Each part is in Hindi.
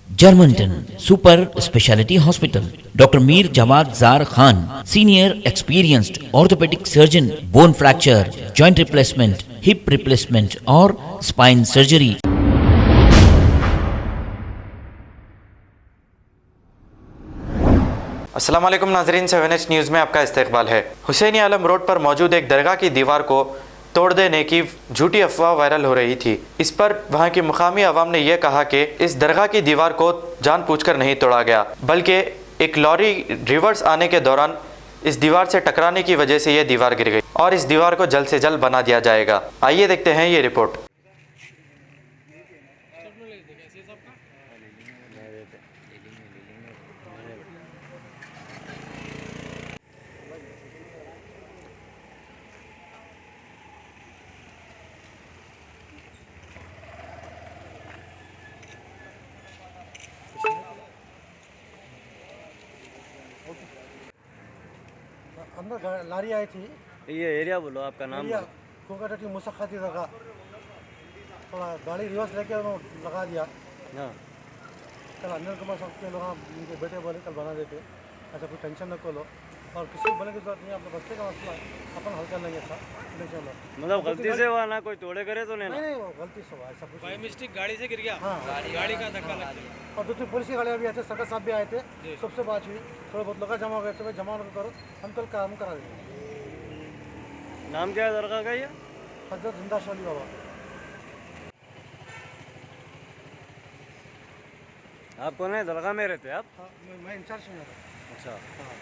Germanton super speciality hospital, doctor Mir Jawad Zar Khan, senior experienced orthopaedic surgeon, bone fracture, joint replacement, hip replacement और स्पाइन सर्जरी। अस्सलाम वालेकुम नाजरीन, 7H न्यूज़ में आपका इस्तकबाल है। हुसैनी आलम रोड पर मौजूद एक दरगाह की दीवार को तोड़ देने की झूठी अफवाह वायरल हो रही थी। इस पर वहां की मुकामी अवाम ने यह कहा कि इस दरगाह की दीवार को जानबूझकर नहीं तोड़ा गया, बल्कि एक लॉरी रिवर्स आने के दौरान इस दीवार से टकराने की वजह से यह दीवार गिर गई और इस दीवार को जल्द से जल्द बना दिया जाएगा। आइए देखते हैं ये रिपोर्ट। अंदर लारी आई थी। ये एरिया बोलो, आपका नाम एरिया कोकाटी मुसक्खती जगह, थोड़ा गाड़ी रिवर्स लेके उन्होंने लगा दिया। हाँ, कल अनिल कुमार साहब के लोग उनके बेटे बोले कल बना देते। ऐसा कोई टेंशन न करो और किसी को बोलने की जरूरत नहीं, अपने बच्चे का मसला है, अपन हल कर लेंगे सर, टेंशन लो। मतलब गलती से हुआ ना, कोई तोड़े करे तो नहीं ना? नहीं वो गलती से हुआ, ऐसा कुछ बाय मिस्टेक गाड़ी से गिर गया। हाँ गाड़ी का धक्का लग गया। और दूसरी पुलिस की गाड़ियाँ भी आए थे, सरकार साहब भी आए थे, सबसे बात हुई, थोड़े बहुत लोग जमा हो गए थे, भाई जमा करो, हम कल काम करा देंगे। नाम क्या है दरगाह का? ये हजरत जिंदा शाली बाबा। आप कौन है? दरगाह में रहते हैं आप? हाँ मैं इंचार्ज हूँ। अच्छा हाँ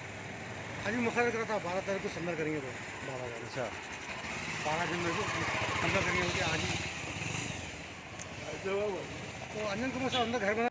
आज भी मुखर करा था, 12 तारीख को संदर करेंगे तो 12 तारीख, अच्छा 12 दिन में संदर करेंगे उनके आज ही। तो अंजन कुमार साहब अंदर घर बना।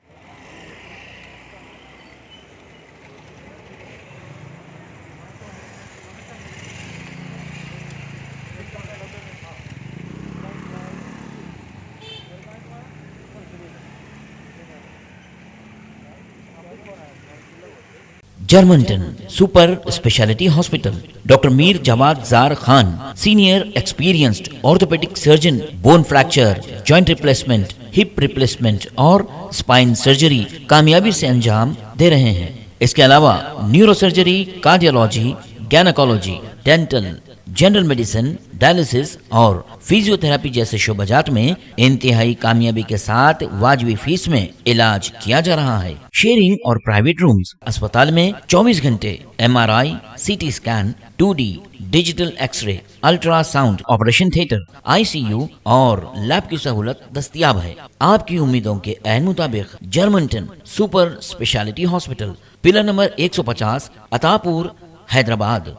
Germanten super speciality hospital, doctor Mir Jawad Zar Khan, senior experienced orthopaedic surgeon, bone fracture, joint replacement, hip replacement और स्पाइन सर्जरी कामयाबी से अंजाम दे रहे हैं। इसके अलावा neuro surgery, cardiology, gynaecology, dental, general medicine, dialysis और फिजियोथेरेपी जैसे शोबाजात में इंतहाई कामयाबी के साथ वाजबी फीस में इलाज किया जा रहा है। शेयरिंग और प्राइवेट रूम्स, अस्पताल में 24 घंटे MRI, CT scan, 2D digital X-ray, ultrasound, operation theatre, ICU और लैब की सहूलत दस्तयाब है। आपकी उम्मीदों के ऐन मुताबिक Germanten super speciality hospital, pillar number 150, Attapur, Hyderabad.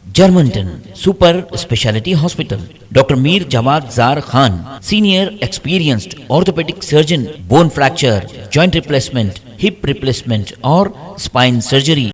Germanten super speciality hospital, doctor Mir Jawad Zar Khan, senior experienced orthopaedic surgeon, bone fracture, joint replacement, hip replacement और स्पाइन सर्जरी